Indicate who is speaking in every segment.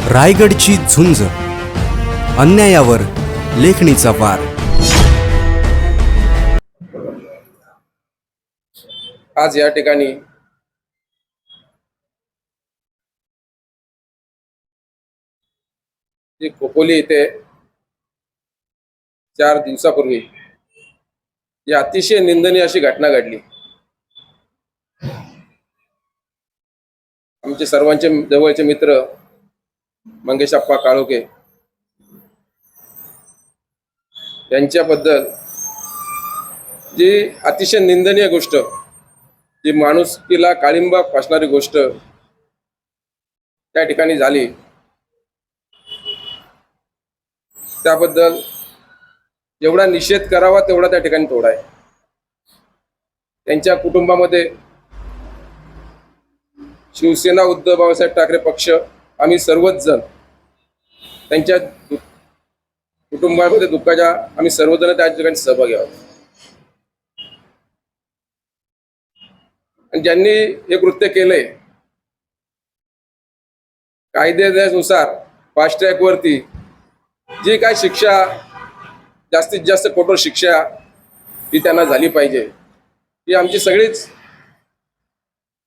Speaker 1: रायगडची झुंज, अन्यायावर लेखणीचा वार.
Speaker 2: आज या ठिकाणी जी खोपोली येथे 4 दिवसापूर्वी जी अतिशय निंदनीय अशी घटना घडली. आमचे सर्वांचे जवळचे मित्र मंगेश अप्पा काळोखे यांच्याबद्दल जी अतिशय निंदनीय गोष्ट, जी माणुसकीला काळिंबा फासणारी गोष्ट त्या ठिकाणी झाली, त्याबद्दल जेवढा निषेध करावा तेवढा त्या ठिकाणी थोडा आहे. त्यांच्या कुटुंबामध्ये शिवसेना, उद्धव बाळासाहेब ठाकरे पक्ष, आम्ही सर्वच जण त्यांच्या कुटुंबामध्ये दुःखाच्या आम्ही सर्वजण त्या ठिकाणी सहभागी आहोत. आणि ज्यांनी हे कृत्य केलंय, कायद्यानुसार फास्ट ट्रॅक वरती जी काय शिक्षा, जास्तीत जास्त कठोर शिक्षा ही त्यांना झाली पाहिजे, ही आमची सगळीच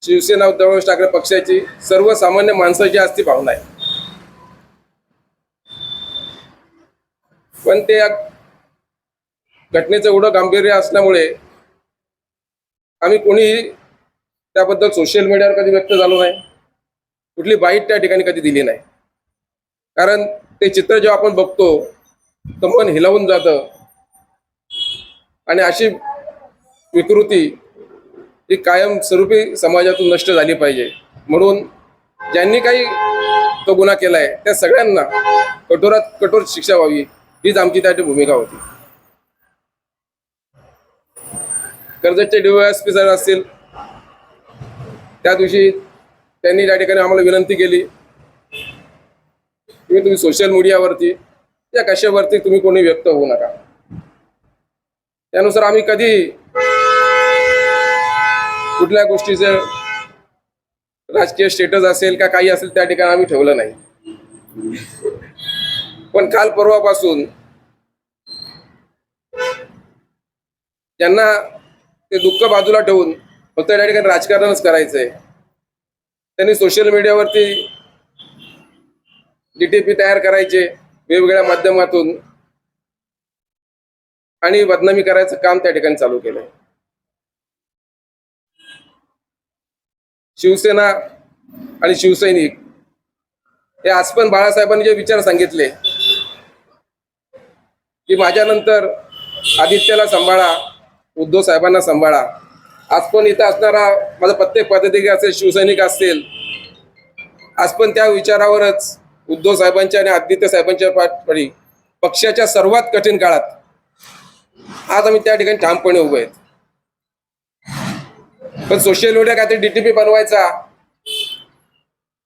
Speaker 2: शिवसेना, उद्धव बाळासाहेब ठाकरे पक्षाची सर्वसामान्य माणसाची आज ती भावना आहे. पण ते घटनेचं एवढं गांभीर्य असल्यामुळे आम्ही कोणीही त्याबद्दल सोशल मीडियावर कधी व्यक्त झालो नाही, कुठली बाईट त्या ठिकाणी कधी दिली नाही. कारण ते चित्र जेव्हा आपण बघतो तर मन हिलावून जातं आणि अशी विकृती ही कायमस्वरूपी समाजातून नष्ट झाली पाहिजे. म्हणून ज्यांनी काही तो गुन्हा केलाय त्या सगळ्यांना कठोरात कठोर शिक्षा व्हावी, हीच आमची त्याची भूमिका होती. कर्जतचे DYSP सर असतील, त्या दिवशी त्यांनी त्या ठिकाणी आम्हाला विनंती केली की तुम्ही सोशल मीडियावरती या कशावरती तुम्ही कोणी व्यक्त होऊ नका. त्यानुसार आम्ही कधी कुठल्या गोष्टीचे राजकीय स्टेटस असेल का काही असेल त्या ठिकाणी आम्ही ठेवलं नाही. पण काल परवापासून ज्यांना ते दुःख बाजूला ठेवून फक्त त्या ठिकाणी राजकारणच करायचंय, त्यांनी सोशल मीडियावरती DTP तयार करायचे वेगवेगळ्या माध्यमातून आणि बदनामी करायचं काम त्या ठिकाणी चालू केलंय. शिवसेना आणि शिवसैनिक हे आज पण बाळासाहेबांनी जे विचार सांगितले की माझ्यानंतर आदित्यला सांभाळा, उद्धव साहेबांना सांभाळा, आज पण इथं असणारा माझा प्रत्येक पदाधिकारी असेल, शिवसैनिक असतील, आज पण त्या विचारावरच उद्धव साहेबांच्या आणि आदित्य साहेबांच्या पाठीशी पक्षाच्या सर्वात कठीण काळात आज आम्ही त्या ठिकाणी ठामपणे उभे आहेत. पण सोशल मीडिया काहीतरी DTP बनवायचा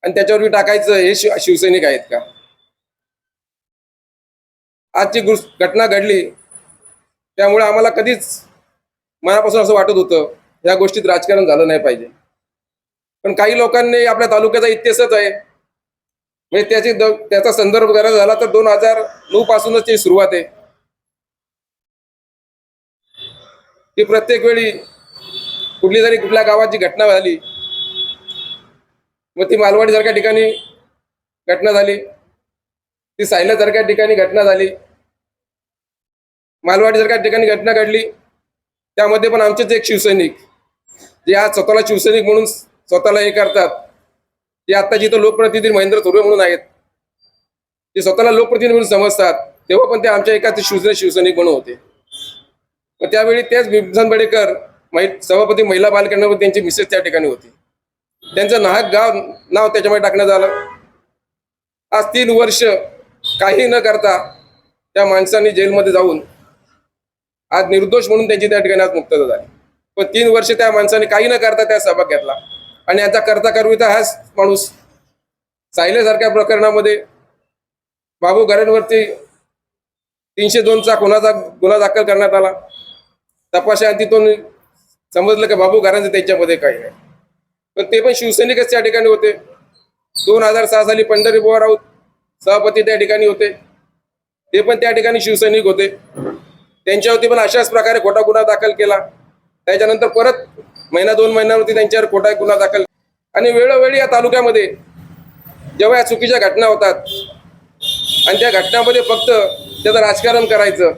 Speaker 2: आणि त्याच्यावर टाकायचं, हे शिवसैनिक आहेत का? आजची घटना घडली त्यामुळे आम्हाला कधीच मनापासून असं वाटत होतं या गोष्टीत राजकारण झालं नाही पाहिजे. पण काही लोकांनी आपल्या तालुक्याचा इतिहासच आहे, म्हणजे त्याचा संदर्भ करायचा झाला तर 2009 पासूनच ती सुरुवात आहे की प्रत्येक वेळी कुठली जरी कुठल्या गावाची घटना झाली, मग ती मालवाडी सारख्या ठिकाणी घटना झाली, ती सायला सारख्या ठिकाणी घटना झाली, मालवाडी सारख्या ठिकाणी घटना घडली, त्यामध्ये पण आमचेच एक शिवसैनिक जे आज स्वतःला शिवसैनिक म्हणून स्वतःला हे करतात, जे आता जिथं लोकप्रतिनिधी महेंद्र थोरवे म्हणून आहेत, ते स्वतःला लोकप्रतिनिधी म्हणून समजतात, तेव्हा पण ते आमच्या एका शिवसैनिक म्हणून होते. मग त्यावेळी तेच बिमसन बडेकर सभापती महिला बालकल्याण त्यांची मिसेस त्या ठिकाणी होती, त्यांचं नाहक नाव त्याच्यामध्ये टाकण्यात आलं. आज 3 वर्ष काही न करता त्या माणसांनी जेलमध्ये जाऊन आज निर्दोष म्हणून त्यांची त्या ठिकाणी आज मुक्तता झाली. पण 3 वर्ष त्या माणसाने काही न करता त्या सहभाग घेतला आणि याचा करता करविता हाच माणूस सायलेसारख्या प्रकरणामध्ये बाबू घरांवरती 302चा खुनाचा गुन्हा दाखल करण्यात आला. तपासाअंतीतून समजलं की बाबू घरांचं त्याच्यामध्ये काही नाही, पण ते पण शिवसैनिकच त्या ठिकाणी होते. 2006 साली पंढरीबुवा राऊत सभापती त्या ठिकाणी होते, ते पण त्या ठिकाणी शिवसैनिक होते. त्यांच्यावरती पण अशाच प्रकारे खोटा गुन्हा दाखल केला. त्याच्यानंतर परत महिना 2 महिन्यावरती त्यांच्यावर खोटा गुन्हा दाखल. आणि वेळोवेळी या तालुक्यामध्ये जेव्हा या चुकीच्या घटना होतात आणि त्या घटनामध्ये फक्त त्याचं राजकारण करायचं,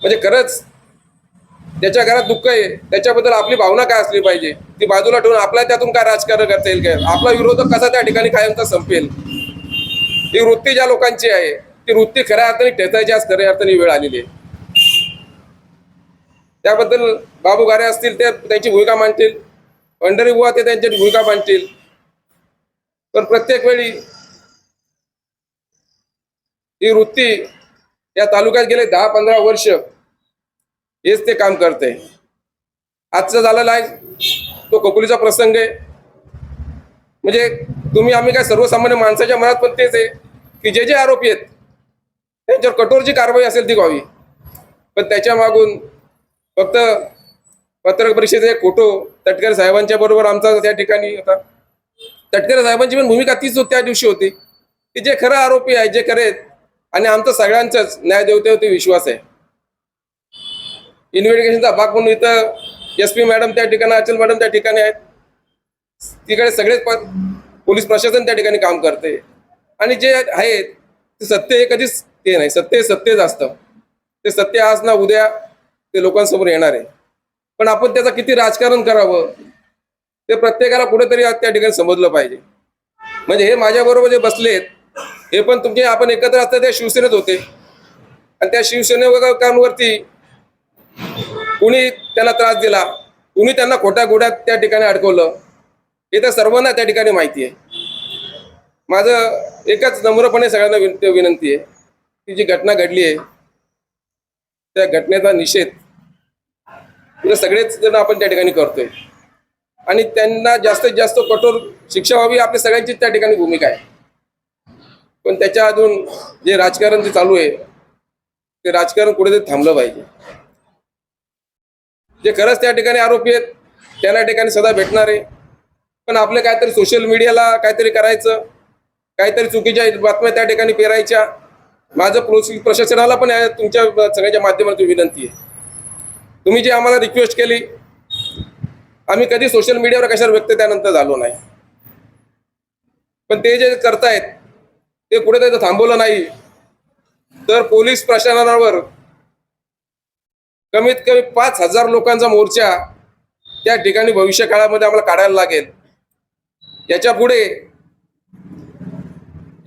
Speaker 2: म्हणजे खरंच त्याच्या घरात दुःख आहे, त्याच्याबद्दल आपली भावना काय असली पाहिजे ती बाजूला ठेवून आपल्या त्यातून काय राजकारण करता येईल, काय आपला विरोधक कसा त्या ठिकाणी कायमचा संपेल, ही वृत्ती ज्या लोकांची आहे ती वृत्ती खऱ्या अर्थाने ठेचायची आज खऱ्या अर्थाने वेळ आलेली आहे. त्याबद्दल बाबू गारे असतील ते त्यांची भूमिका मांडतील, पंढरी बुवा ते त्यांची भूमिका मांडतील. पण प्रत्येक वेळी ही वृत्ती या तालुक्यात गेले 10-15 वर्ष हेच ते काम करते. आजचं झालेला आहे तो कपुलीचा प्रसंग आहे. म्हणजे तुम्ही आम्ही काय सर्वसामान्य माणसाच्या मनात पण तेच आहे की जे जे आरोपी आहेत त्यांच्यावर कठोर जी कारवाई असेल ती व्हावी. पण त्याच्या मागून फक्त पत्रकार परिषदेचे फोटो तटकरे साहेबांच्या बरोबर आमचा त्या ठिकाणी होता. तटकरे साहेबांची पण भूमिका तीच त्या दिवशी होती की जे खरं आरोपी आहे, जे खरेत, आणि आमचं सगळ्यांचाच न्यायदेवतेवरती विश्वास आहे. इन्व्हेस्टिगेशनचा भाग म्हणून इथं SP मॅडम त्या ठिकाणी, अचल मॅडम त्या ठिकाणी आहेत. तिकडे सगळेच पोलीस प्रशासन त्या ठिकाणी काम करते. आणि जे आहेत ते सत्य हे कधीच ते नाही, सत्य हे सत्यच असतं. ते सत्य आज ना उद्या ते लोकांसमोर येणार आहे. पण आपण त्याचं किती राजकारण करावं ते प्रत्येकाला कुठेतरी त्या ठिकाणी समजलं पाहिजे. म्हणजे हे माझ्याबरोबर जे बसलेत हे पण तुमचे आपण एकत्र असता त्या शिवसेनेत होते, आणि त्या शिवसेनेवरती कुणी त्यांना त्रास दिला, कुणी त्यांना खोट्या गुढ्यात त्या ठिकाणी अडकवलं, हे तर सर्वांना त्या ठिकाणी माहिती आहे. माझं एकच नम्रपणे सगळ्यांना विनंती आहे की जी घटना घडली आहे त्या घटनेचा निषेध म्हणजे सगळेच जण आपण त्या ठिकाणी करतोय, आणि त्यांना जास्तीत जास्त कठोर शिक्षा व्हावी आपल्या सगळ्यांची त्या ठिकाणी भूमिका आहे. पण त्याच्या अजून जे राजकारण जे चालू आहे ते राजकारण कुठेतरी थांबलं पाहिजे. जे खरंच त्या ठिकाणी आरोपी आहेत त्यांना ठिकाणी सदा भेटणार आहे. पण आपलं काहीतरी सोशल मीडियाला काहीतरी करायचं, काहीतरी चुकीच्या बातम्या त्या ठिकाणी पेरायच्या. माझं प्रशासनाला पण तुमच्या सगळ्यांच्या माध्यमातून विनंती आहे, तुम्ही जी आम्हाला रिक्वेस्ट केली आम्ही कधी सोशल मीडियावर कशावर व्यक्त त्यानंतर झालो नाही. पण ते जे करतायत ते पुढे त्याचं थांबवलं नाही तर पोलीस प्रशासनावर कमीत कमी 5,000 लोकांचा मोर्चा त्या ठिकाणी भविष्य काळामध्ये आम्हाला काढायला लागेल. याच्या पुढे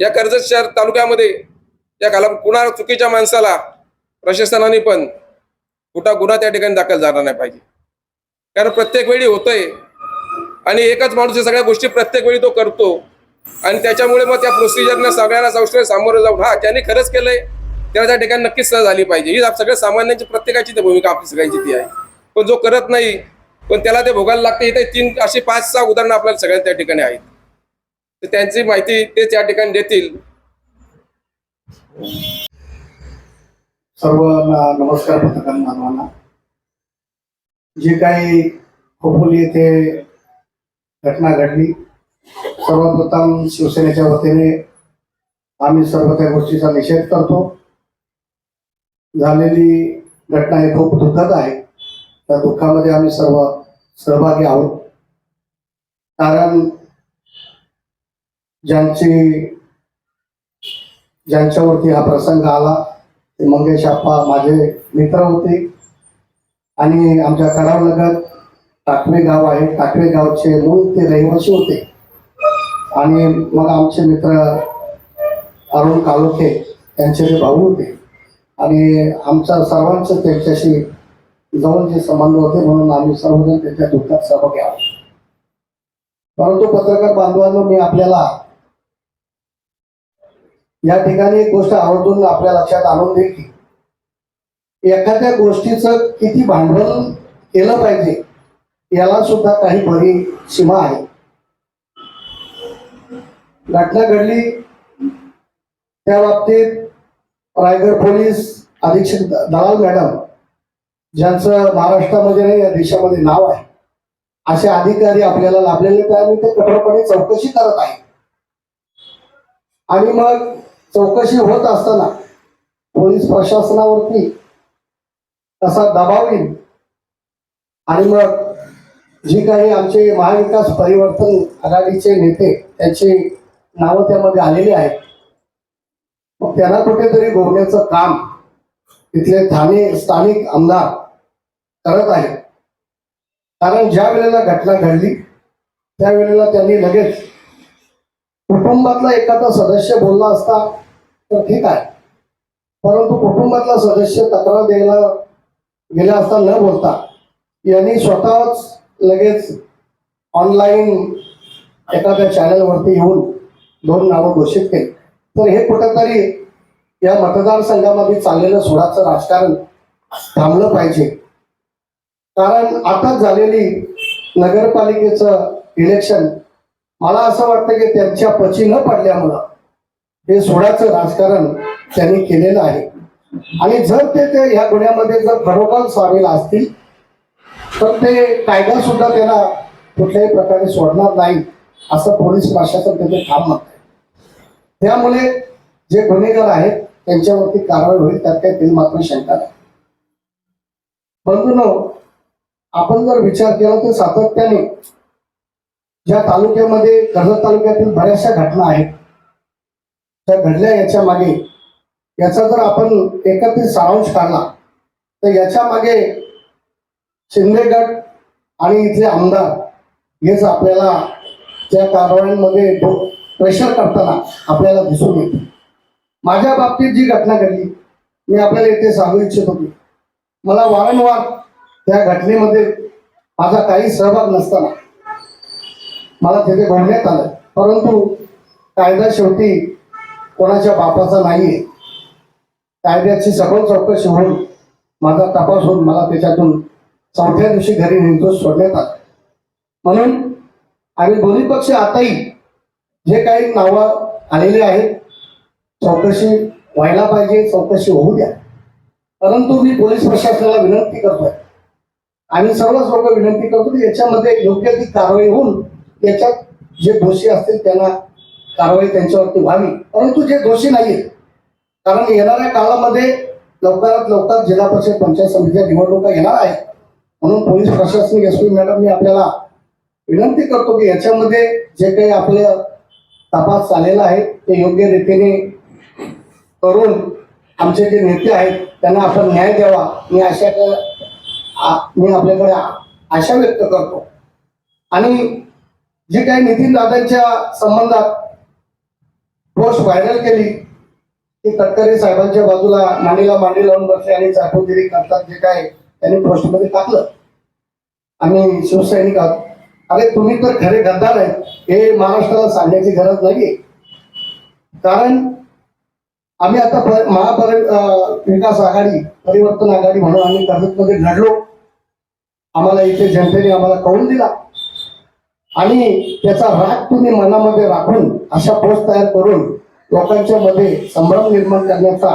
Speaker 2: या कर्जत शहर तालुक्यामध्ये या कुणा चुकीच्या माणसाला प्रशासनाने पण खोटा गुन्हा त्या ठिकाणी दाखल झाला नाही पाहिजे. कारण प्रत्येक वेळी होतंय आणि एकच माणूस सगळ्या गोष्टी प्रत्येक वेळी तो करतो, आणि त्याच्यामुळे मग त्या प्रोसिजरने सगळ्यांना सामोरं जाऊन त्यांनी खरंच केलंय त्याला त्या ठिकाणी नक्कीच सजा झाली पाहिजे. ही सगळ्या सामान्यांची प्रत्येकाची भूमिका आपली सगळ्यांची ती आहे. पण जो करत नाही पण त्याला ते भोगायला लागते. इथे 3 अशी 5-6 उदाहरणं आपल्याला सगळ्या त्या ठिकाणी आहेत. तर त्यांची माहिती ते त्या ठिकाणी देतील.
Speaker 3: सर्वांना नमस्कार. पत्रकार बांधवांना, जे काही खोपोली येथे घटना घडली, सर्वप्रथम शिवसेनेच्या वतीने आम्ही सर्व त्या गोष्टीचा निषेध करतो. झालेली घटना ही खूप दुःखद आहे. त्या दुःखामध्ये आम्ही सर्व सहभागी आहोत. कारण ज्यांच्यावरती हा प्रसंग आला ते मंगेश आप्पा माझे मित्र होते, आणि आमच्या कराडनगर टाकवे गाव आहे, टाकवे गावचे मूळ ते रहिवासी होते. आणि मग आमचे मित्र अरुण कालोखे त्यांचे ते भाऊ होते, आणि आमचा सर्वांचं त्यांच्याशी जवळचे संबंध होते, म्हणून आम्ही सर्वजण त्यांच्या दुःखात सहभागी आहोत. परंतु पत्रकार बांधवांनो, मी आपल्याला या ठिकाणी एक गोष्ट आवर्जून आपल्या लक्षात आणून देईल की एखाद्या गोष्टीचं किती भांडवल केलं पाहिजे याला सुद्धा काही बरी सीमा आहे. घटना घडली त्या बाबतीत रायगड पोलीस अधीक्षक दलाल मॅडम, ज्यांचं महाराष्ट्रामध्ये नाही या देशामध्ये नाव आहे, असे अधिकारी आपल्याला लाभलेले, त्यामुळे ते कठोरपणे चौकशी करत आहे. आणि मग चौकशी होत असताना पोलीस प्रशासनावरती तसा दबाव येईल आणि मग जी काही आमचे महाविकास परिवर्तन आघाडीचे नेते त्यांची नावं त्यामध्ये आलेली आहेत, मग त्यांना कुठेतरी गोवण्याचं काम तिथले स्थानिक आमदार करत आहेत. कारण ज्या वेळेला घटना घडली त्यावेळेला त्यांनी लगेच कुटुंबातला एखादा सदस्य बोलला असता तर ठीक आहे, परंतु कुटुंबातला सदस्य तक्रार द्यायला गेला असता न बोलता यांनी स्वतःच लगेच ऑनलाईन एखाद्या चॅनलवरती येऊन 2 नावं घोषित केली. तर हे कुठेतरी या मतदारसंघामध्ये चाललेलं सोडाचं राजकारण थांबलं पाहिजे. कारण आताच झालेली नगरपालिकेचं इलेक्शन मला असं वाटतं की त्यांच्या पची न पडल्यामुळं हे सोडाचं राजकारण त्यांनी केलेलं आहे. आणि जर ते ह्या गुन्ह्यामध्ये जर खरोखर सामील असतील तर ते कायदा सुद्धा त्यांना कुठल्याही प्रकारे सोडणार नाही असं पोलीस प्रशासन तिथे ठाम म्हणत आहे. त्यामुळे जे गुन्हेगार आहेत त्यांच्यावरती कारवाई होईल त्यात काही तिल मात्र शंका नाही. बंधूंनो, आपण जर विचार केला तर सातत्याने ज्या तालुक्यामध्ये कर्जत तालुक्यातील बऱ्याचशा घटना आहेत त्या घडल्या याच्या मागे, याचा जर आपण एकत्रित सारांश काढला तर याच्या मागे शिंदे गट आणि इथले आमदार हेच आपल्याला त्या कारवायांमध्ये प्रेशर करताना आपल्याला दिसून येते. माझ्या बाबतीत जी घटना घडली मी आपल्याला इथे सांगू इच्छित होती. मला वारंवार त्या घटनेमध्ये माझा काही सहभाग नसताना मला तिथे बोलण्यात आलं, परंतु कायदा शेवटी कोणाच्या बापाचा नाहीये. कायद्याची सखोल चौकशी होऊन माझा तपास होऊन मला त्याच्यातून 4थ्या दिवशी घरी निर्दोष सोडण्यात आलं. म्हणून आम्ही दोन्ही पक्ष आताही जे काही नावं आलेली आहेत चौकशी व्हायला पाहिजे, चौकशी होऊ द्या. परंतु मी पोलीस प्रशासनाला विनंती करतोय आणि सर्वच लोक विनंती करतो की याच्यामध्ये योग्य ती कारवाई होऊन याच्यात जे दोषी असतील त्यांना कारवाई त्यांच्यावरती व्हावी. परंतु जे दोषी नाहीये, कारण येणाऱ्या काळामध्ये लवकरात लवकर जिल्हा परिषद पंचायत समितीच्या निवडणुका येणार आहेत. म्हणून पोलीस प्रशासनिक एसपी मॅडम मी आपल्याला विनंती करतो की याच्यामध्ये जे काही आपल्या तपास चाललेला आहे ते योग्य रीतीने करून आमचे जे नेते आहेत त्यांना आपण न्याय द्यावा. मी आपल्याकडे आशा व्यक्त करतो. आणि जी काही नितीन दादांच्या संबंधात पोस्ट व्हायरल केली ती तटकरे साहेबांच्या बाजूला मांडीला मांडी लावून बसले आणि चाकोगिरी करतात जे काय त्यांनी पोस्टमध्ये टाकलं. आम्ही शिवसैनिक आहोत. अरे तुम्ही तर खरे गद्दार आहेत हे महाराष्ट्राला सांगण्याची गरज नाहीये. कारण आम्ही आता विकास आघाडी परिवर्तन आघाडी म्हणून आम्ही कर्जतमध्ये लढलो. आम्हाला इथे जनतेने आम्हाला कळून दिला आणि त्याचा राग तुम्ही मनामध्ये राखून अशा पोस्ट तयार करून लोकांच्या मध्ये संभ्रम निर्माण करण्याचा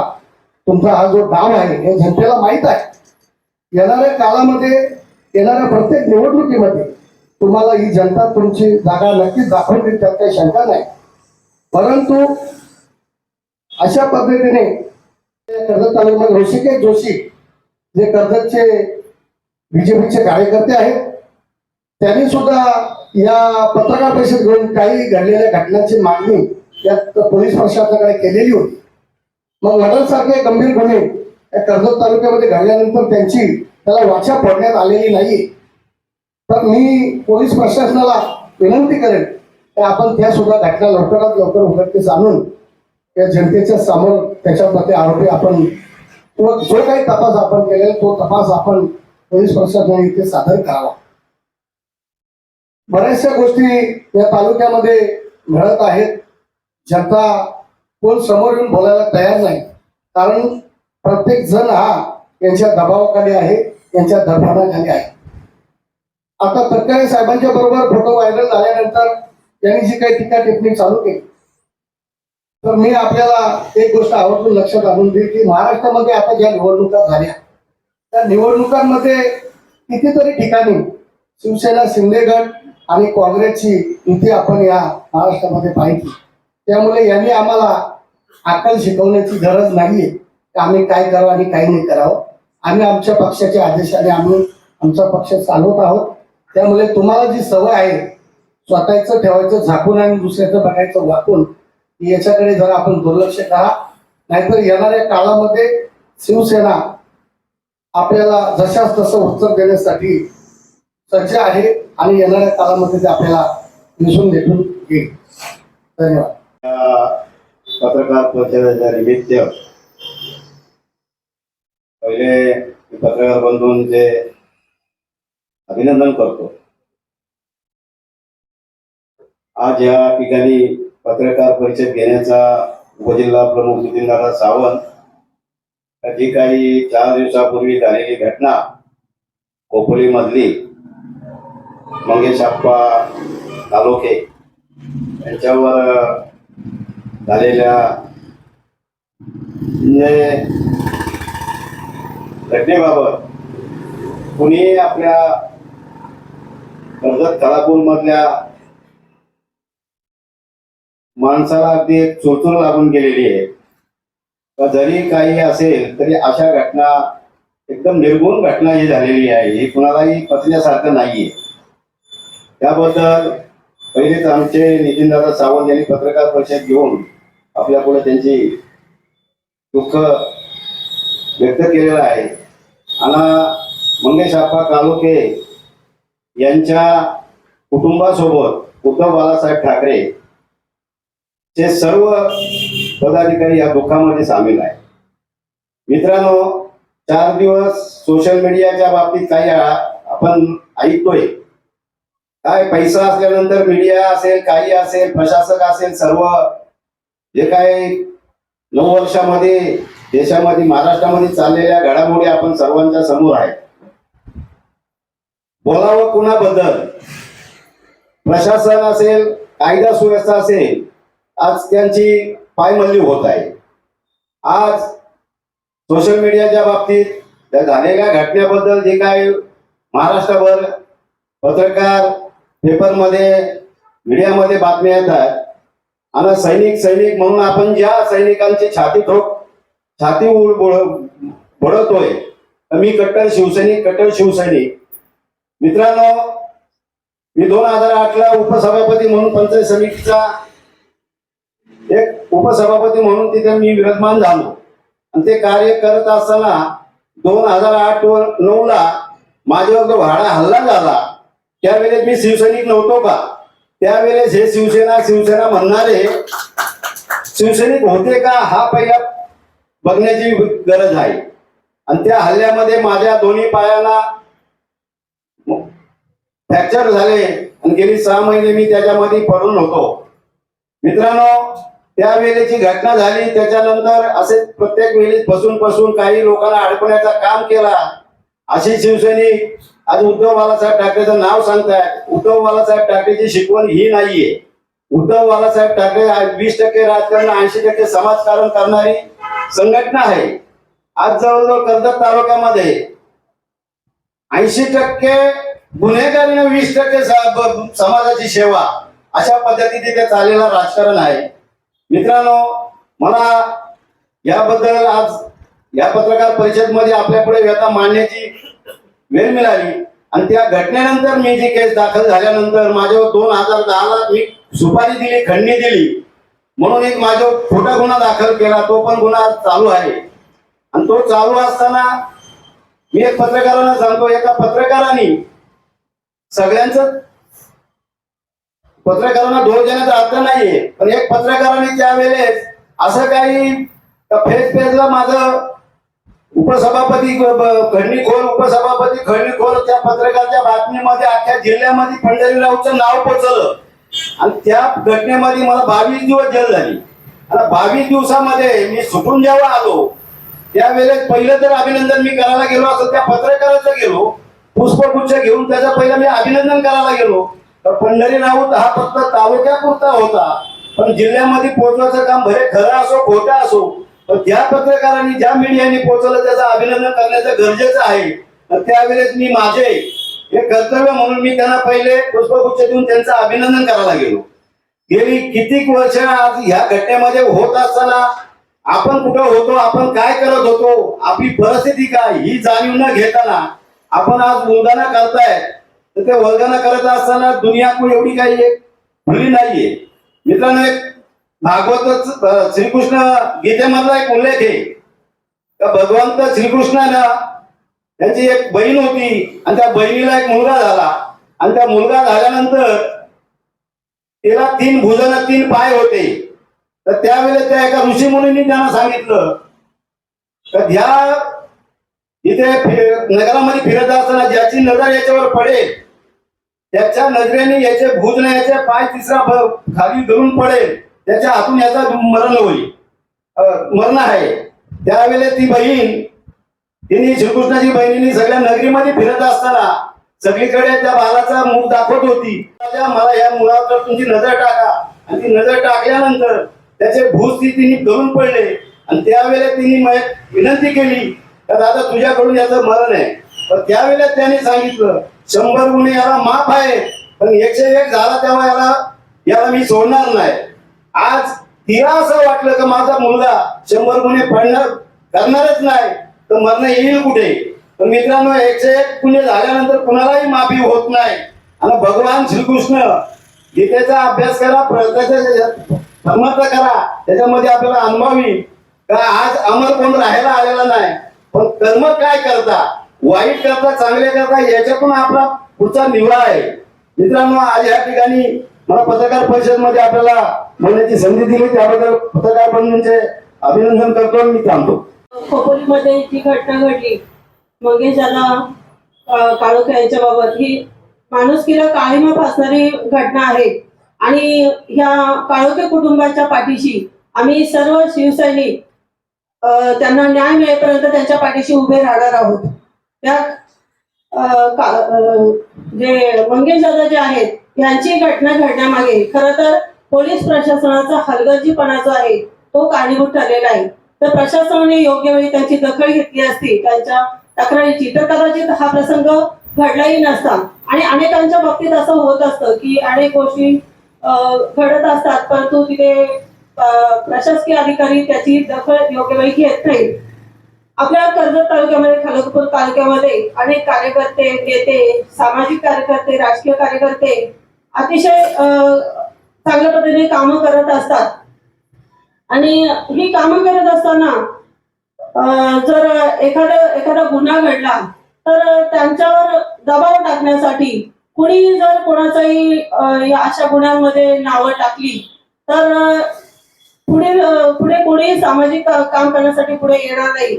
Speaker 3: तुमचा हा जो डाव आहे हे जनतेला माहीत आहे. येणाऱ्या काळामध्ये येणाऱ्या प्रत्येक निवडणुकीमध्ये तुम्हाला ही जनता तुमची जागा नक्कीच दाखवून देईल त्यात काही शंका नाही. परंतु अशा पद्धतीने कर्जत तालुक्यामध्ये ऋषिकेश जोशी जे कर्जतचे बीजेपीचे कार्यकर्ते आहेत त्यांनी सुद्धा या पत्रकार परिषद घेऊन काही घडलेल्या घटनांची मागणी यात पोलीस प्रशासनाकडे केलेली होती. मग मर्डरसारखे गंभीर गुन्हे कर्जत तालुक्यामध्ये घडल्यानंतर त्याला वाचा फोडण्यात आलेली नाही. तर मी पोलीस प्रशासनाला विनंती करेन की आपण त्या सुद्धा घटना लवकरात लवकर उघडकीस आणून या जनतेच्या समोर त्याच्यामध्ये आरोपी आपण किंवा जो काही तपास आपण केलेला तो तपास आपण पोलीस प्रशासनाने इथे सादर करावा. बऱ्याचशा गोष्टी या तालुक्यामध्ये घडत आहेत. जनता कोण समोर येऊन बोलायला तयार नाही. कारण प्रत्येक जण हा यांच्या दबावाखाली आहे, यांच्या दडपणाखाली आहे. आता तटकरे साहेबांच्या बरोबर फोटो व्हायरल झाल्यानंतर त्यांनी जी काही टीका टिप्पणी चालू केली तर मी आपल्याला एक गोष्ट आवर्जून लक्षात आणून देईल की महाराष्ट्रामध्ये आता ज्या निवडणुका झाल्या त्या निवडणुकांमध्ये कितीतरी ठिकाणी शिवसेना, शिंदे गट आणि काँग्रेसची युती आपण या महाराष्ट्रामध्ये पाहिली. त्यामुळे यांनी आम्हाला अक्कल शिकवण्याची गरज नाहीये की आम्ही काय करावं आणि काय नाही करावं. आम्ही आमच्या पक्षाच्या आदेशाने आम्ही आमचा पक्ष चालवत आहोत. त्यामुळे तुम्हाला जी सवय आहे स्वतःचं ठेवायचं झाकून आणि दुसऱ्याचं बघायचं वाकून, याच्याकडे जरा आपण दुर्लक्ष करा. नाहीतर येणाऱ्या काळामध्ये शिवसेना आपल्याला जशाच तसं उत्तर देण्यासाठी सज्ज आहे आणि येणाऱ्या काळामध्ये ते आपल्याला दिसून भेटून येईल. धन्यवाद.
Speaker 4: पत्रकार परिषदेच्या निमित्त पहिले पत्रकार बंधूंचे अभिनंदन करतो. आज या ठिकाणी पत्रकार परिषद घेण्याचा उपजिल्हा प्रमुख नितीनदादा सावंत जी काही 4 दिवसापूर्वी झालेली घटना खोपोली मधली मंगेशप्पा तालुके यांच्यावर झालेल्या म्हणजे घटनेबाबत कुणी आपल्या कर्जत खालापूर मधल्या माणसाला अगदी एक चोचूर लागून गेलेली आहे. जरी काही असेल तरी अशा घटना एकदम निर्गुण घटना ही झालेली आहे. ही कुणालाही पचण्यासारखं नाहीये. त्याबद्दल पहिलेच आमचे नितीनदादा सावंत यांनी पत्रकार परिषद घेऊन आपल्या पुढे त्यांची दुःख व्यक्त केलेलं आहे. आणि मंगेशप्पा कालोखे यांच्या कुटुंबासोबत उद्धव बाळासाहेब ठाकरे चे सर्व पदाधिकारी या दुःखामध्ये सामील आहे. मित्रांनो, 4 दिवस सोशल मीडियाच्या बाबतीत काही आपण ऐकतोय. काय पैसा असल्यानंतर मीडिया असेल, काही असेल, प्रशासक असेल, सर्व जे काही 9 वर्षामध्ये देशामध्ये महाराष्ट्रामध्ये चाललेल्या घडामोडी आपण सर्वांच्या समोर आहे. बोलावं कुणाबद्दल? प्रशासन असेल, कायदा सुव्यवस्था असेल, आज त्यांची पायमल्ली होत आहे. आज सोशल मीडियाच्या बाबतीत त्या झालेल्या घटनेबद्दल जे काय महाराष्ट्रभर पत्रकार पेपरमध्ये मीडियामध्ये बातम्या येतात आणि सैनिक म्हणून आपण ज्या सैनिकांची छाती बळवतोय, मी कट्टर शिवसैनिक. मित्रांनो, मी 2008ला उपसभापती म्हणून पंचायत समितीचा एक उपसभापती म्हणून तिथे मी विराजमान झालो आणि ते कार्य करत असताना 2008-9ला माझ्यावर जो भाडा हल्ला झाला त्यावेळेस मी शिवसैनिक नव्हतो का? त्यावेळेस हे शिवसेना म्हणणारे शिवसैनिक होते का हा पहिला बघण्याची गरज आहे. आणि त्या हल्ल्यामध्ये माझ्या दोन्ही पायांना फ्रॅक्चर झाले आणि गेली 6 महिने मी त्याच्यामध्ये पडून होतो. मित्रांनो, त्यावेळेची घटना झाली. त्याच्यानंतर असे प्रत्येक वेळी बसून काही लोकांना अडकवण्याचा काम केला. असे शिवसैनिक आज उद्धव बाळासाहेब ठाकरेचं नाव सांगतायत. उद्धव बाळासाहेब ठाकरेची शिकवण ही नाहीये. उद्धव बाळासाहेब ठाकरे 20% राजकारण, 80% समाजकारण करणारी संघटना आहे. आज जवळजवळ कर्जत तालुक्यामध्ये 80% गुन्हेगारी, 20% समाजाची सेवा, अशा पद्धतीने ते चाललेलं राजकारण आहे. मित्रांनो, मला याबद्दल आज या पत्रकार परिषद मध्ये आपल्या पुढे व्यथा मांडण्याची वेळ मिळाली. आणि त्या घटनेनंतर मी जी केस दाखल झाल्यानंतर माझ्यावर 2010ला मी सुपारी दिली, खंडणी दिली म्हणून एक माझ्यावर खोटा गुन्हा दाखल केला. तो पण गुन्हा चालू आहे. आणि तो चालू असताना मी एक पत्रकारांना सांगतो, एका पत्रकारांनी सगळ्यांचं पत्रकारांना दोष देण्याचा अर्थ नाहीये, पण एक पत्रकारांनी त्यावेळेस असं काही फेसला माझं उपसभापती खंडणीखोर त्या पत्रकाराच्या बातमीमध्ये अख्ख्या जिल्ह्यामध्ये पंढरीरावचं नाव पोचलं. आणि त्या घटनेमध्ये मला 22 दिवस जेल झाली. आणि 22 दिवसामध्ये मी सुटून जेव्हा आलो त्यावेळेस पहिलं तर अभिनंदन मी करायला गेलो असं त्या पत्रकाराचं गेलो, पुष्पगुच्छ घेऊन त्याचं पहिलं मी अभिनंदन करायला गेलो. तर पंढरी राऊत हा फक्त तालुक्यापुरता होता, पण जिल्ह्यामध्ये पोहोचवायचं काम भले खरं असो खोटं असो, पण ज्या पत्रकारांनी ज्या मीडियाने पोहोचवलं त्याचं अभिनंदन करण्याचं गरजेचं आहे. त्यावेळेस मी माझे हे कर्तव्य म्हणून मी त्यांना पहिले पुष्पगुच्छ देऊन त्यांचं अभिनंदन करायला गेलो. गेली कितीक वर्ष आज ह्या घटनेमध्ये होत असताना आपण कुठं होतो, आपण काय करत होतो, आपली परिस्थिती काय ही जाणीव न घेताना आपण आज वल्गना करताय. तर ते वल्गना करत असताना दुनिया कोण एवढी काही एक खुली नाहीये. मित्रांनो, एक भागवत श्रीकृष्ण गीतेमधला एक उल्लेख आहे का भगवंत श्रीकृष्णानं त्यांची एक बहीण होती आणि त्या बहिणीला एक मुलगा झाला आणि त्या मुलगा झाल्यानंतर तिला 3 भुजन 3 पाय होते. तर त्यावेळेस त्या एका ऋषी मुनींनी त्यांना सांगितलं तर ह्या इथे नगरामध्ये फिरत असताना ज्याची नजर याच्यावर पडेल त्याच्या नजरेने याचे भुज नाही याचे पाय तिसरा खाली धरून पडेल त्याच्या हातून याचा मरण होईल, मरण आहे. त्यावेळेस ती बहीण तिने श्रीकृष्णाची बहिणीने सगळ्या नगरीमध्ये फिरत असताना सगळीकडे त्या बालाचा मुख दाखवत होती. मला या मुलावर तुमची नजर टाका आणि ती नजर टाकल्यानंतर त्याचे भूस तिने धरून पडले आणि त्यावेळेस तिने विनंती केली का दादा तुझ्याकडून याचं मरण आहे. पण त्यावेळेस त्याने सांगितलं 100 गुन्हे याला माफ आहे पण 101 झाला तेव्हा याला मी सोडणार नाही. आज तिला असं वाटलं की माझा मुलगा 100 गुन्हे करणारच नाही तर मरण येईल कुठे. पण मित्रांनो, 101 गुन्हे झाल्यानंतर कुणालाही माफी होत नाही. आणि भगवान श्रीकृष्ण गीतेचा अभ्यास करा, समर्थ करा, त्याच्यामध्ये आपल्याला अनुभवी का आज अमर कोण राहायला आलेला नाही. पण कर्म काय करता, वाईट करता, चांगले करता, याच्यातून आपला पुढचा निवडा आहे. मित्रांनो, आज या ठिकाणी मला पत्रकार परिषद मध्ये आपल्याला बोलण्याची संधी दिली त्याबद्दल पत्रकार बंधूंचे अभिनंदन करतो. मी थांबतो.
Speaker 5: खोपोलीमध्ये जी घटना घडली मंगेश दादा काळोखे यांच्या बाबत ही माणुसकीला काळीमा फासणारी घटना आहे आणि ह्या काळोखे कुटुंबाच्या पाठीशी आम्ही सर्व शिवसैनिक त्यांना न्याय मिळेपर्यंत त्यांच्या पाठीशी उभे राहणार आहोत. त्या जे मंगेश दादा जे आहेत यांची घटना घडण्यामागे खरं तर पोलीस प्रशासनाचा हलगर्जीपणा जो आहे तो कारणीभूत ठरलेला आहे. तर प्रशासनाने योग्य वेळी त्यांची दखल घेतली असती त्यांच्या तक्रारीची तर कदाचित हा प्रसंग घडलाही नसता. आणि अनेकांच्या बाबतीत असं होत असतं की अनेक गोष्टी घडत असतात परंतु तिथे प्रशासकीय अधिकारी त्याची दखल योग्य वेळी घेत नाही. आपल्या कर्जत तालुक्यामध्ये खालापूर तालुक्यामध्ये अनेक कार्यकर्ते, नेते, सामाजिक कार्यकर्ते, राजकीय कार्यकर्ते अतिशय चांगल्या पद्धतीने कामं करत असतात आणि ही कामं करत असताना जर एखादा गुन्हा घडला तर त्यांच्यावर दबाव टाकण्यासाठी कुणी जर कोणाचाही अशा गुन्ह्यांमध्ये नावं टाकली तर पुढे कोणी सामाजिक काम करण्यासाठी पुढे येणार नाही.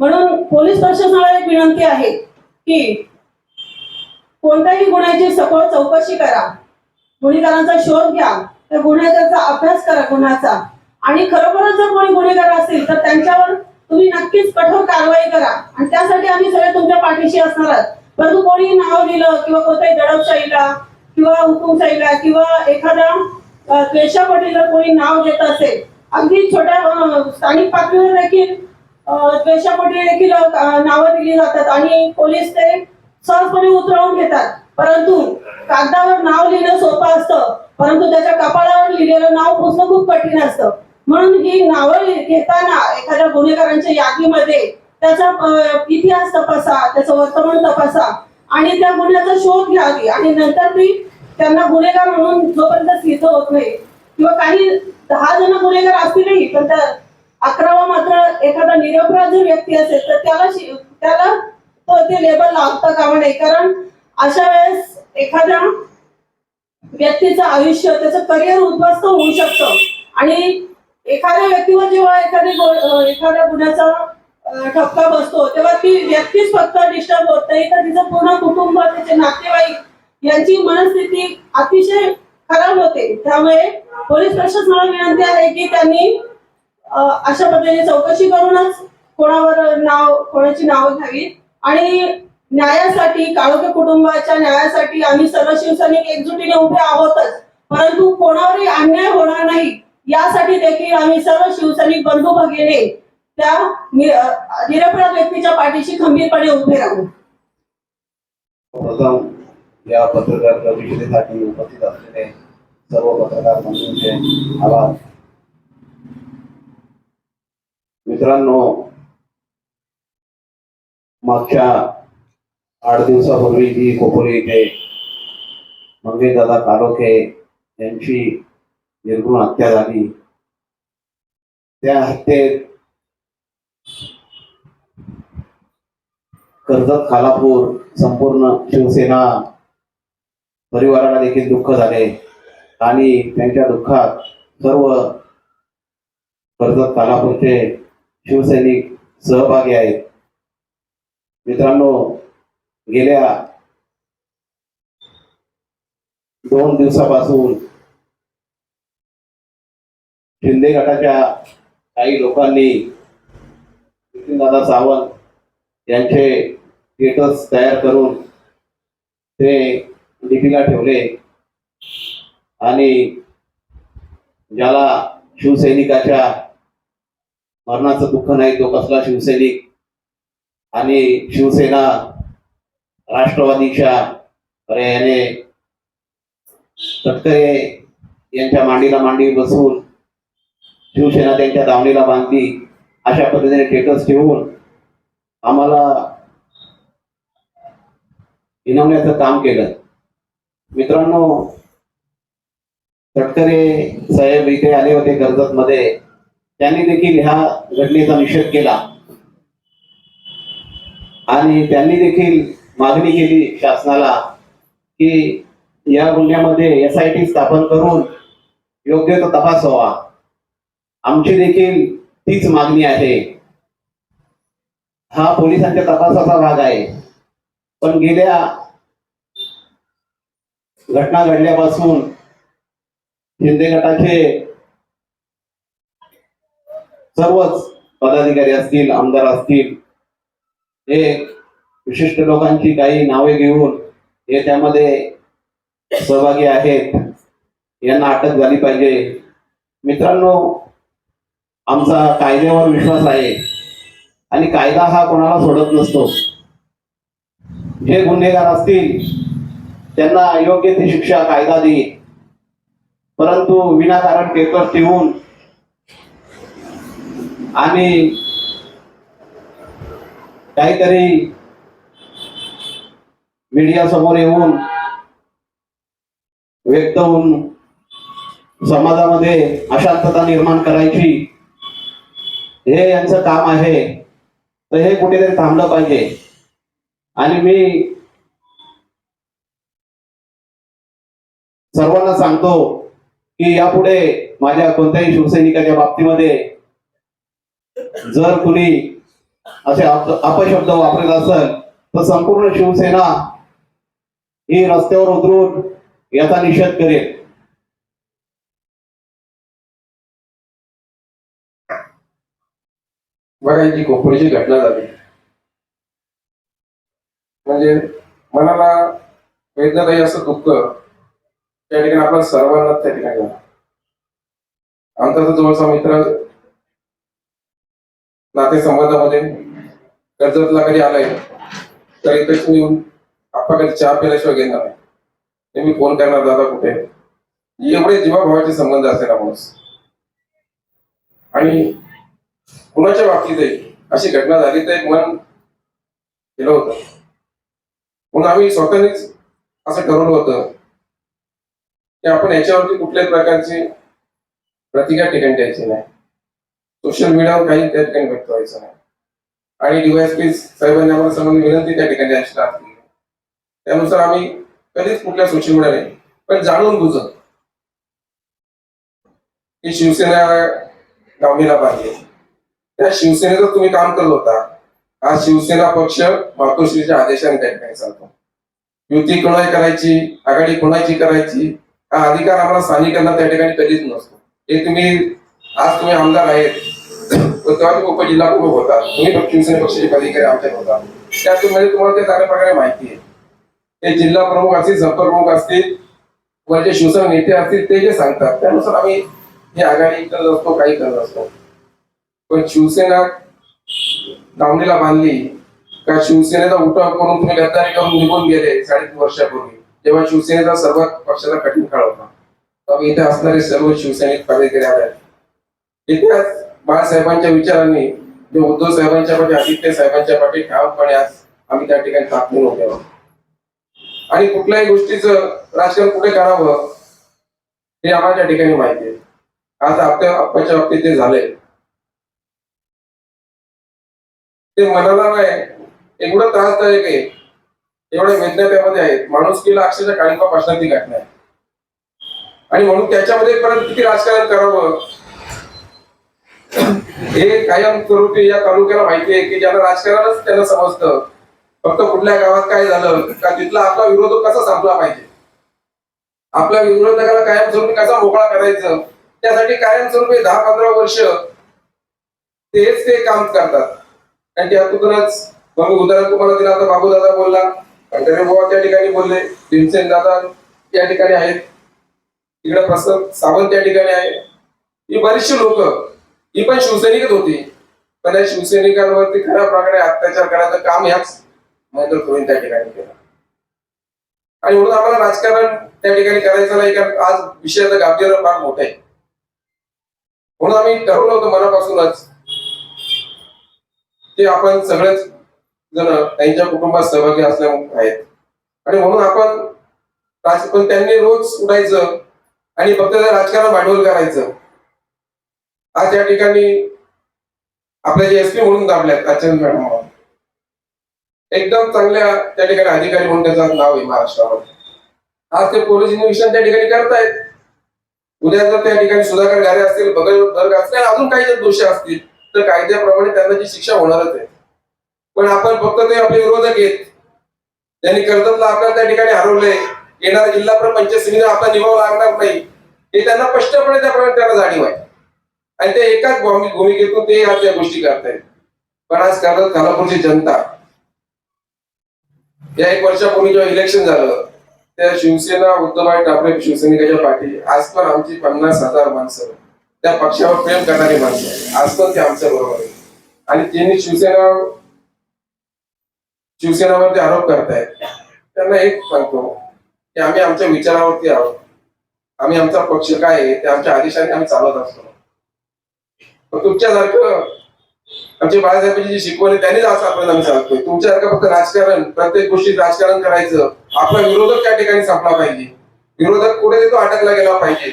Speaker 5: म्हणून पोलीस प्रशासनाला एक विनंती आहे की कोणत्याही गुन्ह्याची सखोल चौकशी करा, गुन्हेगारांचा शोध घ्या, त्या गुन्ह्याचा अभ्यास करा गुन्ह्याचा आणि खरोखरच जर कोणी गुन्हेगार असतील तर त्यांच्यावर तुम्ही नक्कीच कठोर कारवाई करा आणि त्यासाठी आम्ही सगळे तुमच्या पाठीशी असणार आहोत. परंतु कोणी नाव दिलं किंवा कोणत्याही दडपशाहीला किंवा हुकुमशाहीला किंवा एखाद्या द्वेषापोटी जर कोणी नाव देत असेल, अगदी छोट्या स्थानिक पातळीवर देखील द्वेषापोटी देखील नावं दिली जातात आणि पोलीस ते सहजपणे उतरवून घेतात. परंतु कागदावर नाव लिहिणं सोपं असतं परंतु त्याच्या कपाळावर लिहिलेलं नाव पुसणं खूप कठीण असतं. म्हणून ही नावं घेताना एखाद्या गुन्हेगारांच्या यादीमध्ये त्याचा इतिहास तपासा, त्याचं वर्तमान तपासा आणि त्या गुन्ह्याचा शोध घ्यावी आणि नंतर ती त्यांना गुन्हेगार म्हणून जोपर्यंत सिद्ध होत नाही किंवा काही 10 जण गुन्हेगार असतीलही पण त्या 11वा मात्र एखादा निरपराध जर व्यक्ती असेल तर त्याला ते लेबल लावता कामा नये. कारण अशा वेळेस एखाद्या व्यक्तीचं आयुष्य त्याचं करिअर उद्ध्वस्त होऊ शकतं आणि एखाद्या व्यक्तीवर जेव्हा एखाद्या गुन्ह्याचा ठपका बसतो तेव्हा ती व्यक्तीच फक्त डिस्टर्ब होत नाही तर तिचं पूर्ण कुटुंब, त्याचे नातेवाईक यांची मनस्थिती अतिशय खराब होते. त्यामुळे पोलीस प्रशासनाला विनंती आहे की त्यांनी अशा पद्धतीने चौकशी करूनच कोणाची नावं घ्यावी आणि न्यायासाठी, काळोखे कुटुंबाच्या न्यायासाठी आम्ही सर्व शिवसैनिक एकजुटीने उभे आहोतच, परंतु कोणावरही अन्याय होणार नाही यासाठी देखील आम्ही सर्व शिवसैनिक बंधू भगिनी त्या निरपराध व्यक्तीच्या पाठीशी खंबीरपणे उभे राहू.
Speaker 4: प्रथम या पत्रकार परिषदेसाठी उपस्थित असलेले सर्व पत्रकार बंधूंचे आभार. मित्रांनो, मागच्या 8 दिवसापूर्वी जी खोपोली येथे मंगेशदादा कालोखे यांची निर्घृण हत्या झाली, त्या हत्येत कर्जत, खालापूर, संपूर्ण शिवसेना परिवाराला देखील दुःख झाले आणि त्यांच्या दुःखात सर्व कर्जत, खालापूरचे शिवसैनिक सहभागी आहेत. मित्रांनो, गेल्या 2 दिवसापासून शिंदे गटाच्या काही लोकांनी नितीनदादा सावंत यांचे स्टेटस तयार करून ते डीपीला ठेवले आणि ज्याला शिवसैनिकाच्या मरणाचं दुःख नाही तो कसला शिवसैनिक, आणि शिवसेना राष्ट्रवादीच्या पर्यायाने तटकरे यांच्या मांडीला मांडी बसवून शिवसेना त्यांच्या दावणीला बांधली, अशा पद्धतीने स्टेटस ठेवून आम्हाला हिणवण्याचं काम केलं. मित्रांनो, तटकरे साहेब इथे आले होते कर्जत मध्ये, त्यांनी देखील ह्या घटनेचा निषेध केला आणि त्यांनी देखील मागणी केली शासनाला की या गुन्ह्यामध्ये SIT स्थापन करून योग्य तो तपास व्हावा. आमची देखील तीच मागणी आहे. हा पोलिसांच्या तपासाचा भाग आहे, पण गेल्या घटना घडल्यापासून शिंदे गटाचे सर्वच पदाधिकारी असतील, आमदार असतील, हे विशिष्ट लोकांची काही नावे घेऊन हे त्यामध्ये सहभागी आहेत, यांना अटक झाली पाहिजे. मित्रांनो, आमचा कायद्यावर विश्वास आहे आणि कायदा हा कोणाला सोडत नसतो. जे गुन्हेगार असतील त्यांना योग्य ती शिक्षा कायदा देईल, परंतु विनाकारण पेपर ठेवून आणि काहीतरी मीडिया समोर येऊन व्यक्त होऊन समाजामध्ये अशांतता निर्माण करायची, हे यांचं काम आहे. तर हे कुठेतरी थांबलं पाहिजे. आणि मी सर्वांना सांगतो की यापुढे माझ्या कोणत्याही शिवसैनिकाच्या बाबतीमध्ये जर कुणी असे अपशब्द वापरत असेल तर संपूर्ण शिवसेना ही रस्त्यावर उतरून याचा निषेध करेल.
Speaker 2: बघा, जी खोपोलीची घटना झाली म्हणजे मनाला वेदनादायी असं दुःख त्या ठिकाणी आपल्या सर्वांना त्या ठिकाणी झालं. आमचा जो जवळचा मित्र नातेसंबंधामध्ये कर्जतला कधी आलाय तर इथेच येऊन आपण कधी चहा पिल्याशिवाय घेणार नाही. मी फोन करणार, दादा कुठे, एवढे जीवाभावाचे संबंध असेल माणूस. आणि कुणाच्या बाबतीतही अशी घटना झाली तर एक मन केलं होतं. म्हणून आम्ही स्वतःनीच असं ठरवलं होतं की आपण याच्यावरती कुठल्याही प्रकारची प्रतिक्रिया ठिकाणी द्यायची नाही, सोशल मीडियावर काही त्या ठिकाणी व्यक्त व्हायचं नाही. आणि DYSP साहेबांनी आम्हाला समोर विनंती त्या ठिकाणी द्यायची लागली. त्यानुसार आम्ही कधीच कुठल्या सोशल मीडियाने पण जाणून बुजत की शिवसेना दावणीला बांधली, त्या शिवसेनेचं तुम्ही काम करत होता. हा शिवसेना पक्ष मातोश्रीच्या आदेशाने त्या ठिकाणी चालतो. युती कोणाची करायची, आघाडी कोणाची करायची, हा अधिकार आम्हाला स्थानिकांना त्या ठिकाणी कधीच नसतो. हे तुम्ही आमदार आहेत, तेव्हा उपजिल्हा प्रमुख होता, तुम्ही शिवसेना पक्षाचे पदाधिकारी आमच्यात होता, त्यातून तुम्हाला ते चांगल्या प्रकारे माहिती आहे. ते जिल्हा प्रमुख असतील, संपर्क असतील, व जे शिवसेना नेते असतील ते जे सांगतात त्यानुसार आम्ही ही आघाडी करत असतो, काही करत असतो. पण शिवसेना दावणीला बांधली का शिवसेनेचा उठाव करून तुम्ही गद्दारी करून निघून गेले 3.5 वर्षापूर्वी, जेव्हा शिवसेनेचा सर्वात पक्षाचा कठीण काळ होता. इथे असणारे सर्व शिवसैनिक पदाधिकारी आहेत. इतिहास बाळासाहेबांच्या विचारांनी जे उद्धव साहेबांच्या पाठी, आदित्य साहेबांच्या पाठी ठामपणे आज आम्ही त्या ठिकाणी ताकदून उभे आहोत. आणि कुठल्याही गोष्टीचं राजकारण कुठे करावं हे आम्हाला त्या ठिकाणी माहिती आहे. आज आप्पाच्या बाबतीत ते झालंय, ते मनाला नाही एवढं त्रासदायक आहे, एवढ्या वेदना त्यामध्ये आहेत. माणुसकीला अक्षरशः काळिंबा पासणार ती घटना आहे. आणि म्हणून त्याच्यामध्ये परत किती राजकारण करावं हे कायम स्वरूपी या तालुक्याला माहिती आहे की ज्यांना राजकारणच त्यांना समजतं. फक्त कुठल्या गावात काय झालं का तिथला आपला विरोधक कसा संपला पाहिजे, आपल्या विरोधकाला कायमस्वरूपी कसा मोकळा करायचं, त्यासाठी कायमस्वरूपी 10-15 वर्ष तेच ते काम करतात. आणि त्यातूनच मग उदाहरण तुम्हाला दिलं, आता बाबू दादा बोलला, खंडेरे बुवा त्या ठिकाणी बोलले, भीमसेन दादा त्या ठिकाणी आहेत, इकडे प्रसाद सावंत त्या ठिकाणी आहे. ही बरीचशी लोक ही पण शिवसैनिकच होती, पण या शिवसैनिकांवरती खऱ्या प्रकारे अत्याचार करायचं काम ह्याच महेंद्र धोनी त्या ठिकाणी केलं. आणि म्हणून आम्हाला राजकारण त्या ठिकाणी करायचं नाही, कारण आज विषयाचं गांभीर्य फार मोठं आहे. म्हणून आम्ही ठरवलं होतं मनापासूनच की आपण सगळेच जण त्यांच्या कुटुंबात सहभागी असल्यामुळे आहेत. आणि म्हणून आपण पण त्यांनी रोज उठायचं आणि फक्त राजकारण भांडवल करायचं. आज त्या ठिकाणी आपल्या जे एसपी म्हणून दाबल्यात आचरण मॅडम, एकदम चांगल्या त्या ठिकाणी अधिकारी म्हणून त्याचं नाव आहे महाराष्ट्रामध्ये. आज ते पोलीस इन्व्हेस्टिगेशन त्या ठिकाणी करतायत. उद्या जर त्या ठिकाणी सुधाकर घारे असतील, बगल वर्ग असतील, अजून काही जर दोषी असतील तर कायद्याप्रमाणे त्यांना जी शिक्षा होणारच आहे. पण आपण फक्त ते आपले विरोधक आहेत, त्यांनी कर्जतला आपल्याला त्या ठिकाणी हरवलंय, येणारा जिल्हा पंचायत समितीला आपला निभाव लागणार नाही हे त्यांना स्पष्टपणे त्याप्रमाणे त्यांना जाणीव आहे. आणि ते एकाच भूमिकेतून ते आज त्या गोष्टी करतायत. पण आज कर्जत खालापूरची जनता या 1 वर्षापूर्वी जेव्हा इलेक्शन झालं त्या शिवसेना उद्धवभाई ठाकरे शिवसैनिकाच्या पाठी आज पण आमची 50,000 माणसं त्या पक्षावर प्रेम करणारी माणसं आज पण ते आमच्या बरोबर आहे. आणि त्यांनी शिवसेनावरती आरोप करतायत, त्यांना एक सांगतो की आम्ही आमच्या विचारावरती आहोत. आम्ही आमचा पक्ष काय आहे ते आमच्या आदेशाने आम्ही चालवत असतो. पण तुमच्यासारखं आमचे बाळासाहेबांची जी शिकवण आहे त्यांनीच आजपर्यंत आम्ही चालतोय. तुमच्यासारखं फक्त राजकारण, प्रत्येक गोष्टीत राजकारण करायचं, आपला विरोधक त्या ठिकाणी संपला पाहिजे, विरोधक कुठे तो अटकला गेला पाहिजे,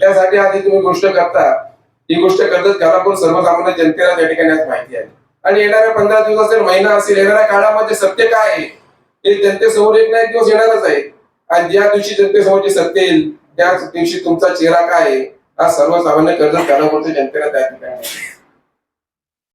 Speaker 2: त्यासाठी आधी तुम्ही गोष्ट करता. ही गोष्ट करतच खालापूर सर्वसामान्य जनतेला त्या ठिकाणी आज माहिती आहे. आणि येणाऱ्या 15 दिवस असेल, महिना असेल, येणाऱ्या काळामध्ये सत्य काय आहे हे जनतेसमोर एक ना एक दिवस येणारच आहे. आणि ज्या दिवशी जनतेसमोरचे सत्य येईल त्याच दिवशी तुमचा चेहरा काय आहे हा सर्वसामान्य कर्जत खालापूरच्या जनतेला त्या ठिकाणी